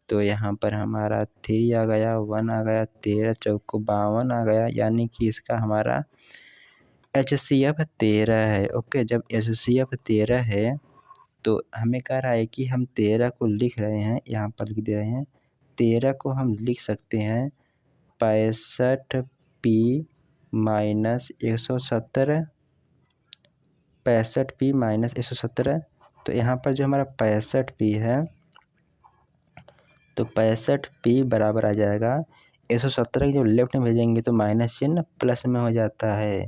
तो यहाँ पर हमारा 3 आ गया, 1 आ गया, 13 चौको 52 आ गया, यानी कि इसका हमारा HCF 13 है। ओके, जब HCF 13 है तो हमें कह रहा है कि हम 13 को लिख रहे हैं, यहाँ पर लिख दे रहे हैं 13 को हम लिख सकते हैं 65P माइनस 117, 65P माइनस 117। तो यहाँ पर जो हमारा 65P है तो 65P बराबर आ जाएगा 117 की जो लेफ्ट में भेजेंगे तो माइनस चिन्ह प्लस में हो जाता है,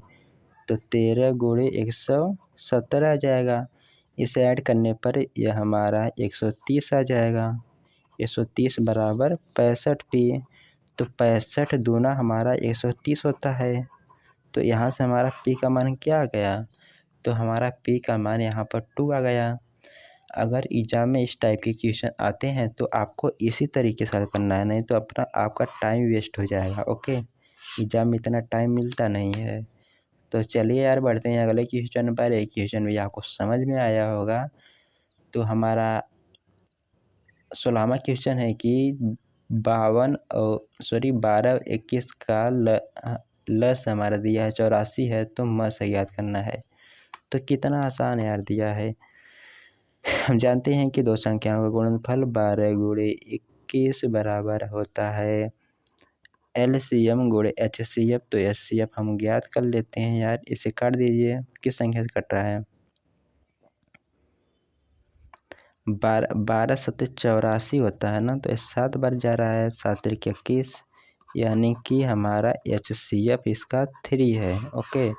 तो 13 गुणे 117 आ जाएगा। इसे ऐड करने पर यह हमारा 130 आ जाएगा। 130 बराबर 65P, तो 65 दूना हमारा 130 होता है। तो यहाँ से हमारा P का मान क्या आ गया, तो हमारा P का मान यहाँ पर 2 आ गया। अगर एग्जाम में इस टाइप के क्वेश्चन आते हैं तो आपको इसी तरीके से हल करना है, नहीं तो आपका टाइम वेस्ट हो जाएगा। ओके, एग्जाम में इतना टाइम मिलता नहीं है। तो चलिए यार बढ़ते हैं अगले क्वेश्चन पर। एक क्वेश्चन भी आपको समझ में आया होगा। तो हमारा 16वां क्वेश्चन है कि 12 21 का लस हमारा दिया है 84 है, तो मस याद करना है। तो कितना आसान यार दिया है। हम जानते हैं कि दो संख्याओं का गुणनफल 12 गुणे 21 बराबर होता है LCM गुणे HCF। तो HCF हम ज्ञात कर लेते हैं यार, इसे काट दीजिए। किस संख्या से कट रहा है, 12 सत्ते 84 होता है ना, तो ये 7 बार जा रहा है, 7 तिरिक 21, यानी कि हमारा HCF इसका 3 है। ओके,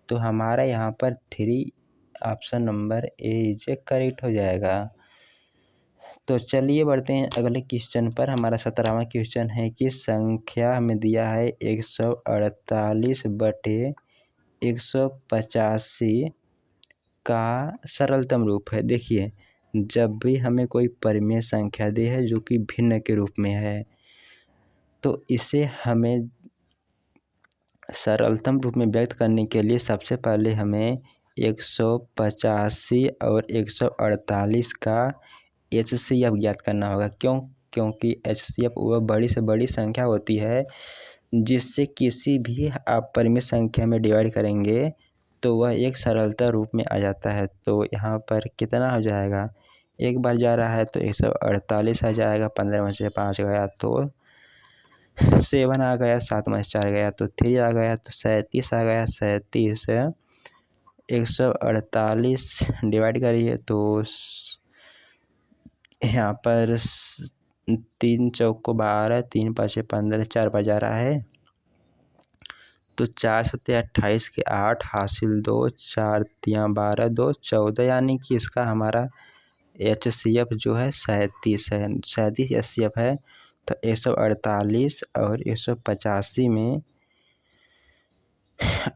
तो हमारा यहाँ पर 3 option number A is correct हो जाएगा। तो चलिए बढ़ते हैं अगले क्वेश्चन पर। हमारा 17वां क्वेश्चन है कि संख्या हमें दिया है 148/185 का सरलतम रूप है। देखिए, जब भी हमें कोई परिमेय संख्या दे है जो कि भिन्न के रूप में है, तो इसे हमें सरलतम रूप में व्यक्त करने के लिए सबसे पहले हमें 185 और 148 का HCF ज्ञात करना होगा। क्योंकि HCF वह बड़ी से बड़ी संख्या होती है जिससे किसी भी आप परिमित संख्या में डिवाइड करेंगे तो वह एक सरलता रूप में आ जाता है। तो यहाँ पर कितना हो जाएगा, एक बार जा रहा है तो 148 आ जाएगा, 15 में से 5 गया तो 7 आ गया, 7 में से 4 गया तो 3 आ गया, तो 37 आ गया। 37 148 डिवाइड करिए तो यहाँ पर 3 चौक को 12, 3 पाँच 15, 4 बार जा रहा है, तो 4 सत्ते 28 के 8 हासिल 2, 4 तियाँ 12, 2 14, यानी कि इसका हमारा HCF जो है 37 है। 37 HCF है। तो 148 और 185 में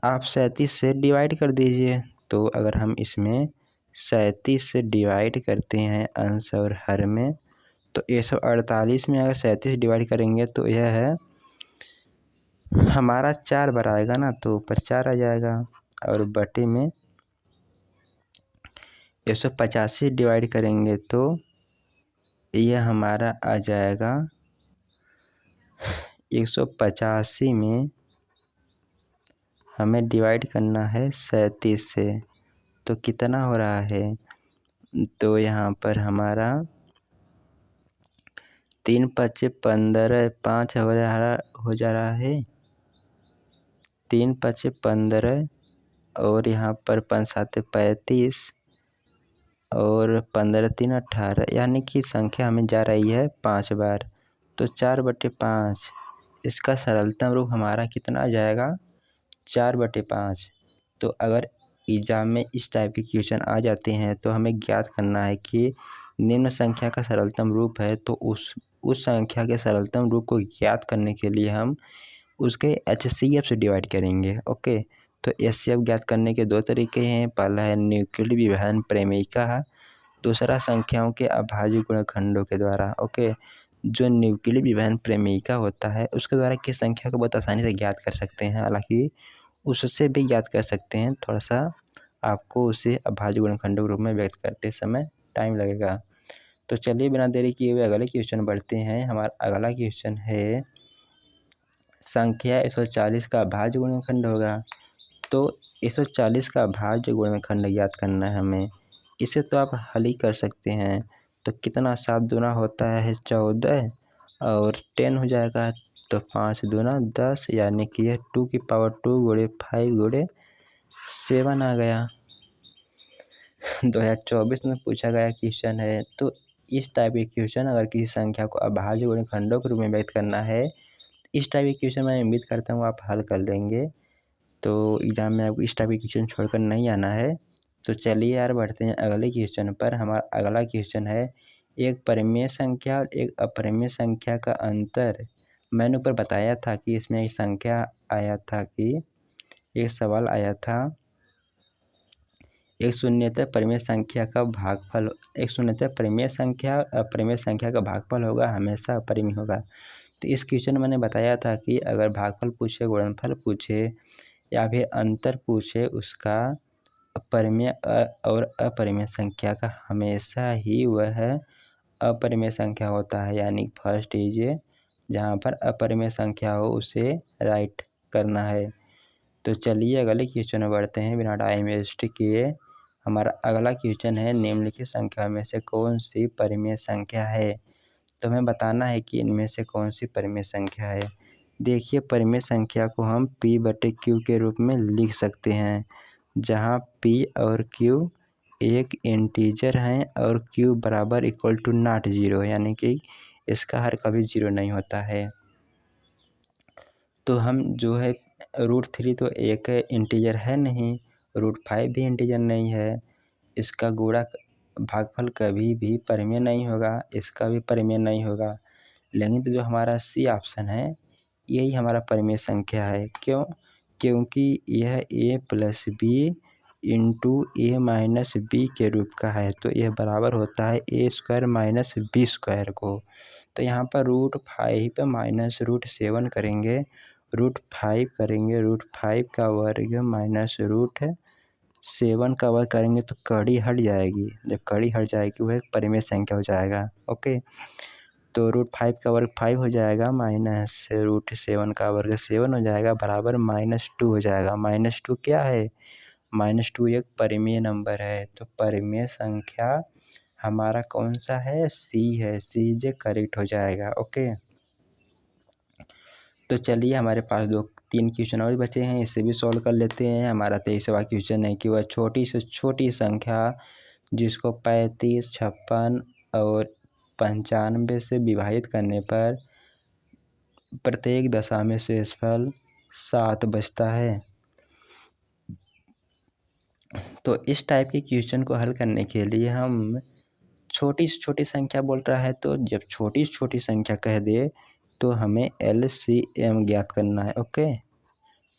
आप 37 से डिवाइड कर दीजिए। तो अगर हम इसमें 37 से डिवाइड करते हैं अंश और हर में, तो 148 में अगर 37 डिवाइड करेंगे तो यह है हमारा 4 बार आएगा ना, तो ऊपर 4 आ जाएगा, और बटे में 185 डिवाइड करेंगे तो यह हमारा आ जाएगा 185 में हमें डिवाइड करना है 37 से, तो कितना हो रहा है, तो यहाँ पर हमारा 3 पच्चे 15, 5 हो जा रहा है, 3 पच्चे 15 और यहाँ पर 5 सात 35 और 15 3 18, यानी कि संख्या हमें जा रही है 5 बार, तो 4/5 इसका सरलतम रूप हमारा कितना आ जाएगा, 4/5। तो अगर एग्जाम में इस टाइप के क्वेश्चन आ जाते हैं तो हमें ज्ञात करना है कि निम्न संख्या का सरलतम रूप है, तो उस संख्या के सरलतम रूप को ज्ञात करने के लिए हम उसके HCF से डिवाइड करेंगे। ओके, तो HCF ज्ञात करने के 2 तरीके हैं। पहला है न्यूक्लियर विभाजन प्रमेयिका, दूसरा संख्याओं के अभाज्य गुणनखंडों के द्वारा। ओके, जो न्यूक्लियर विभाजन प्रमेयिका होता है उसके द्वारा किस संख्या को बहुत आसानी से ज्ञात कर सकते हैं, हालांकि उससे भी ज्ञात कर सकते हैं, थोड़ा सा आपको उसे अभाज्य गुणनखंडों के रूप में व्यक्त करते समय टाइम लगेगा। तो चलिए बिना देरी किए हुए अगले क्वेश्चन बढ़ते हैं। हमारा अगला क्वेश्चन है संख्या 140 का अभाज्य गुणनखंड होगा। तो 140 का भाज्य गुणनखंड ज्ञात करना है हमें। इसे तो आप हल ही कर सकते हैं। तो कितना 7 दूना होता है 14 और 10 हो जाएगा तो 5 दूना 10 यानी कि यह 2 की पावर 2 गुणे 5 गुणे 7 आ गया। 2024 में पूछा गया क्वेश्चन है। तो इस टाइप के क्वेश्चन अगर किसी संख्या को अभाज्य गुणनखंडों के रूप में व्यक्त करना है, इस टाइप के क्वेश्चन मैं उम्मीद करता हूँ आप हल कर लेंगे। तो एग्ज़ाम में आपको इस टाइप के क्वेश्चन छोड़कर नहीं आना है। तो चलिए यार बढ़ते हैं अगले क्वेश्चन पर। हमारा अगला क्वेश्चन है, एक परिमेय संख्या और एक अपरिमेय संख्या का अंतर। मैंने ऊपर बताया था कि इसमें एक संख्या आया था कि एक सवाल आया था, एक शून्यतः परिमेय संख्या का भागफल, एक शून्यतः परिमेय संख्या और अपरिमेय संख्या का भागफल होगा हमेशा अपरिमेय होगा। तो इस क्वेश्चन में मैंने बताया था कि अगर भागफल पूछे, गुणनफल पूछे या फिर अंतर पूछे उसका, परिमेय और अपरिमेय संख्या का हमेशा ही वह अपरिमेय संख्या होता है। यानी फर्स्ट कीजिए जहाँ पर अपरिमेय संख्या हो उसे राइट करना है। तो चलिए अगले क्वेश्चन में बढ़ते हैं बिना टाइम वेस्ट किए। हमारा अगला क्वेश्चन है, निम्नलिखित संख्या में से कौन सी परिमेय संख्या है। तो हमें बताना है कि इनमें से कौन सी परिमेय संख्या है। देखिए परिमेय संख्या को हम p/q के रूप में लिख सकते हैं, जहाँ p और q एक इंटीजर हैं और q बराबर इक्वल टू नॉट जीरो, यानी कि इसका हर कभी जीरो नहीं होता है। तो हम जो है √3 तो एक इंटीजर है नहीं, √5 भी इंटीजर नहीं है, इसका गुणा भागफल कभी भी परिमेय नहीं होगा, इसका भी परिमेय नहीं होगा। लेकिन तो जो हमारा सी ऑप्शन है यही हमारा परिमेय संख्या है। क्यों? क्योंकि यह a+b इंटू a-b के रूप का है, तो यह बराबर होता है a² - b² को। तो यहाँ पर √5 माइनस √7 करेंगे, √5 करेंगे, √5 का वर्ग माइनस √7 का वर्ग करेंगे तो कड़ी हट जाएगी। जब कड़ी हट जाएगी वह एक परिमेय संख्या हो जाएगा। ओके, तो √5 का वर्ग 5 हो जाएगा, माइनस √7 का वर्ग 7 हो जाएगा, बराबर -2 हो जाएगा। -2 क्या है? -2 एक परिमेय नंबर है। तो परिमेय संख्या हमारा कौन सा है? सी है, सी जे करेक्ट हो जाएगा। ओके, तो चलिए हमारे पास 2-3 क्वेश्चन और बचे हैं, इसे भी सॉल्व कर लेते हैं। हमारा 23वां क्वेश्चन है कि वह छोटी से छोटी संख्या जिसको 35, 56 और 95 से विभाजित करने पर प्रत्येक दशा में शेषफल 7 बचता है। तो इस टाइप के क्वेश्चन को हल करने के लिए हम छोटी से छोटी संख्या बोल रहा है, तो जब छोटी से छोटी संख्या कह दे तो हमें LCM ज्ञात करना है। ओके,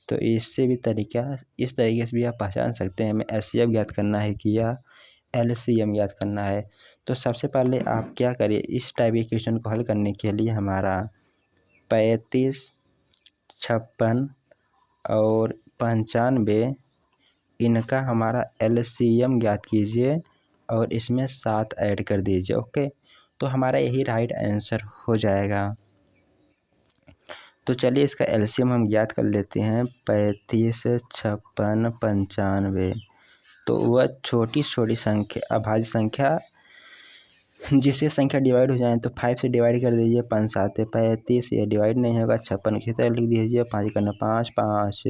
तो इससे भी इस तरीके से भी आप पहचान सकते हैं हमें HCF ज्ञात करना है कि या LCM ज्ञात करना है। तो सबसे पहले आप क्या करिए, इस टाइप के क्वेश्चन को हल करने के लिए हमारा 35, 56 और 95 इनका हमारा LCM ज्ञात कीजिए और इसमें 7 ऐड कर दीजिए। ओके, तो हमारा यही राइट आंसर हो जाएगा। तो चलिए इसका LCM हम ज्ञात कर लेते हैं। 35, 56, 95। तो वह छोटी छोटी संख्या अभाज्य संख्या जिससे संख्या डिवाइड हो जाए, तो 5 से डिवाइड कर दीजिए, 5 7 35, ये डिवाइड नहीं होगा। 56 की तरह लिख दीजिए, 5 करना 5 5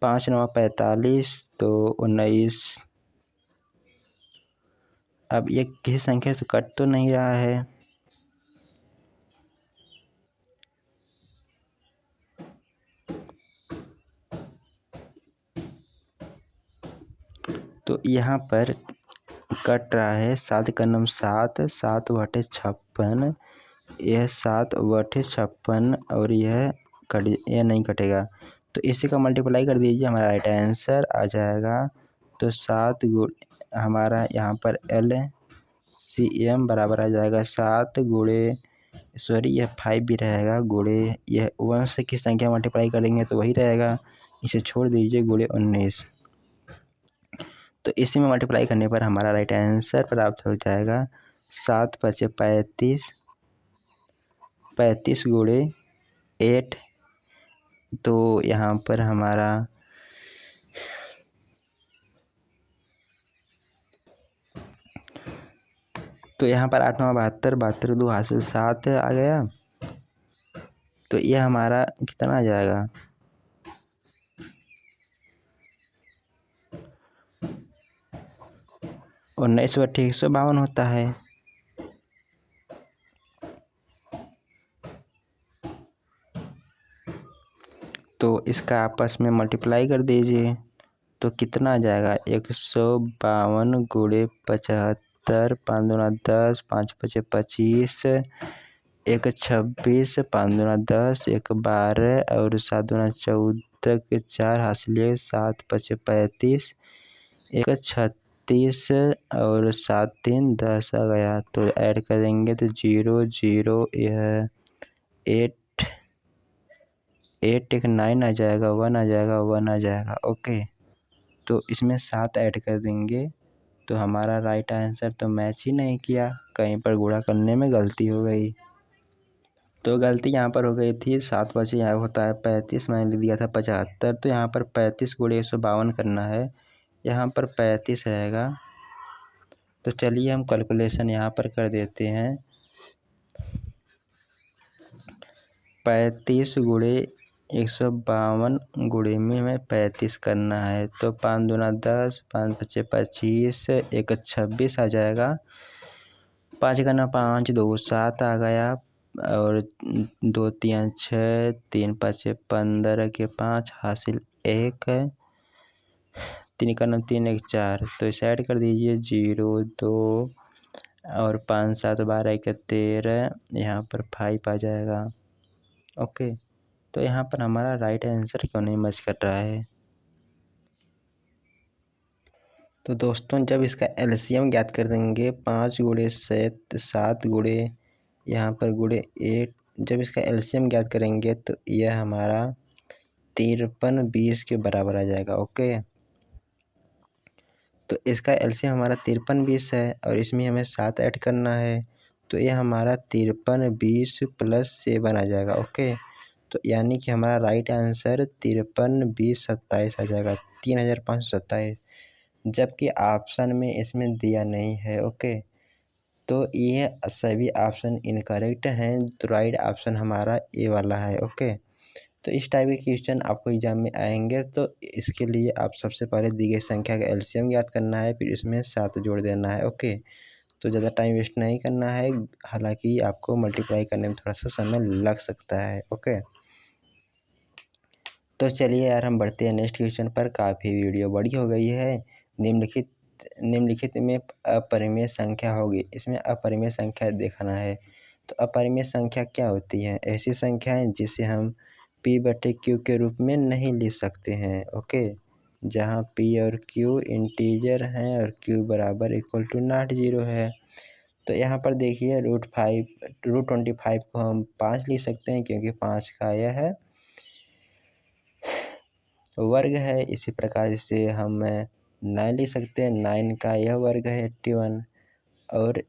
5 9 45, तो 19। अब ये किसी संख्या से कट तो नहीं रहा है, तो यहाँ पर कट रहा है। 7 का नाम 7, 7 बटे 56, यह 7 बटे 56 और यह नहीं कटेगा, तो इसी का मल्टीप्लाई कर दीजिए, हमारा राइट आंसर आ जाएगा। तो 7 हमारा यहाँ पर LCM बराबर आ जाएगा 7 गुणे, सॉरी यह 5 भी रहेगा, गुणे यह 1 से किस संख्या मल्टीप्लाई करेंगे तो वही रहेगा, इसे छोड़ दीजिए, गुणे 19। तो इसी में मल्टीप्लाई करने पर हमारा राइट आंसर प्राप्त हो जाएगा। 7 × 5 = 35, 35 गुणे 8 तो यहाँ पर हमारा तो यहाँ पर 8 9 72, 72 2 हासिल 7 आ गया। तो ये हमारा कितना आ जाएगा, 19 बटे 152 होता है। तो इसका आपस में मल्टीप्लाई कर दीजिए तो कितना आ जाएगा, 152 गुणे 75, 5 दूना 10, 5 पचे 25, 1 26, 5 दूना 10, 1 12 और 7 दूना 14 के 4 हासिल 7 पचे 35, 1 36 और 7 3 10 आ गया। तो ऐड करेंगे तो 0 0 यह 8 8 एक 9 आ जाएगा, 1 आ जाएगा, 1 आ जाएगा। ओके, तो इसमें 7 ऐड कर देंगे तो हमारा राइट आंसर तो मैच ही नहीं किया, कहीं पर गुणा करने में गलती हो गई। तो गलती यहाँ पर हो गई थी, 7 बचे यहाँ होता है 35, मैंने लिख दिया था 75। तो यहाँ पर 35 गुणे 152 करना है, यहाँ पर 35 रहेगा। तो चलिए हम कैलकुलेशन यहाँ पर कर देते हैं। 35 गुणे 152 गुणे में हमें 35 करना है। तो 5 दूना 10, 5 पचे 25, 1 26 आ जाएगा। 5 करना 5, 2 7 आ गया और 2 3 6, 3 पचे 15 के 5 हासिल 1 है। 3 करना 3 1 4, तो इसे ऐड कर दीजिए 0 2 और 5 7 12 1 13, यहाँ पर 5 आ जाएगा। ओके, तो यहाँ पर हमारा राइट आंसर क्यों नहीं मैच कर रहा है। तो दोस्तों जब इसका एलसीएम ज्ञात कर देंगे 5 गुणे 7 गुणे यहाँ पर गुणे 8, जब इसका एलसीएम ज्ञात करेंगे तो यह हमारा 53 20 के बराबर आ जाएगा। ओके, तो इसका एलसीएम हमारा 53 20 है और इसमें हमें 7 ऐड करना है, तो यह हमारा 53 20 प्लस 7 आ जाएगा। ओके, तो यानी कि हमारा राइट आंसर 53 20 27 आ जाएगा, 3527, जबकि ऑप्शन में इसमें दिया नहीं है। ओके, तो ये सभी ऑप्शन इनकरेक्ट हैं, तो राइट ऑप्शन हमारा ए वाला है। ओके, तो इस टाइप के क्वेश्चन आपको एग्जाम में आएंगे, तो इसके लिए आप सबसे पहले दी गई संख्या का एलसीएम ज्ञात करना है, फिर इसमें 7 जोड़ देना है। ओके, तो ज़्यादा टाइम वेस्ट नहीं करना है, हालांकि आपको मल्टीप्लाई करने में थोड़ा सा समय लग सकता है। ओके, तो चलिए यार हम बढ़ते हैं नेक्स्ट क्वेश्चन पर। काफ़ी वीडियो बड़ी हो गई है। निम्नलिखित में अपरिमेय संख्या होगी, इसमें अपरिमेय संख्या देखना है। तो अपरिमेय संख्या क्या होती है, ऐसी संख्याएं जिसे हम p बटे q के रूप में नहीं लिख सकते हैं। ओके, जहां p और q इंटीजर हैं और q बराबर इक्वल टू नॉट 0 है। तो यहाँ पर देखिए √25 को हम 5 लिख सकते हैं, क्योंकि 5 का यह है वर्ग है। इसी प्रकार से हम 9 लिख सकते हैं, 9 का यह वर्ग है 81। और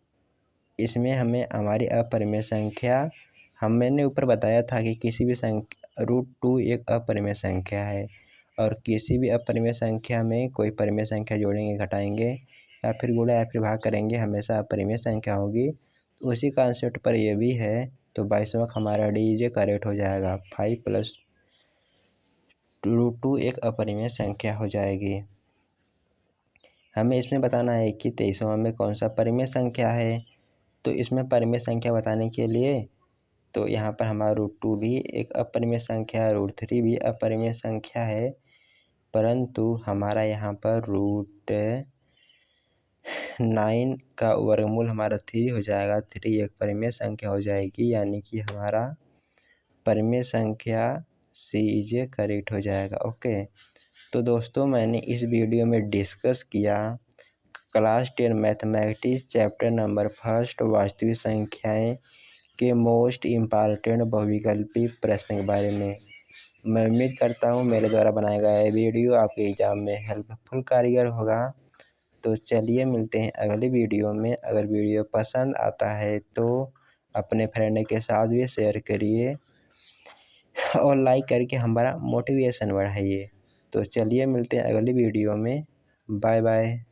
इसमें हमें हमारी अपरिमेय संख्या, मैंने ऊपर बताया था कि किसी भी संख्या √2 एक अपरिमेय संख्या है, और किसी भी अपरिमेय संख्या में कोई परिमेय संख्या जोड़ेंगे, घटाएंगे या फिर गुणा या फिर भाग करेंगे, हमेशा अपरिमेय संख्या होगी। तो उसी कॉन्सेप्ट पर यह भी है। तो 22वां हमारा डी करेक्ट हो जाएगा, 5 + √2 एक अपरिमेय संख्या हो जाएगी। हमें इसमें बताना है कि 23वां में कौन सा परिमेय संख्या है। तो इसमें परिमेय संख्या बताने के लिए तो यहाँ पर हमारा √2 भी एक अपरिमेय संख्या है, √3 भी अपरिमेय संख्या है, परंतु हमारा यहाँ पर √9 का वर्गमूल हमारा 3 हो जाएगा। 3 एक परिमेय संख्या हो जाएगी, यानी कि हमारा परिमेय संख्या सी करेक्ट हो जाएगा। ओके, तो दोस्तों मैंने इस वीडियो में डिस्कस किया क्लास 10 मैथमेटिक्स चैप्टर नंबर 1 वास्तविक संख्याएं के मोस्ट इम्पॉर्टेंट बहुविकल्पी प्रश्न के बारे में। मैं उम्मीद करता हूँ मेरे द्वारा बनाया गया वीडियो आपके एग्जाम में हेल्पफुल कारीगर होगा। तो चलिए मिलते हैं अगले वीडियो में। अगर वीडियो पसंद आता है तो अपने फ्रेंड के साथ भी शेयर करिए। और लाइक करके हमारा मोटिवेशन बढ़ाइए। तो चलिए मिलते हैं अगली वीडियो में। Bye bye.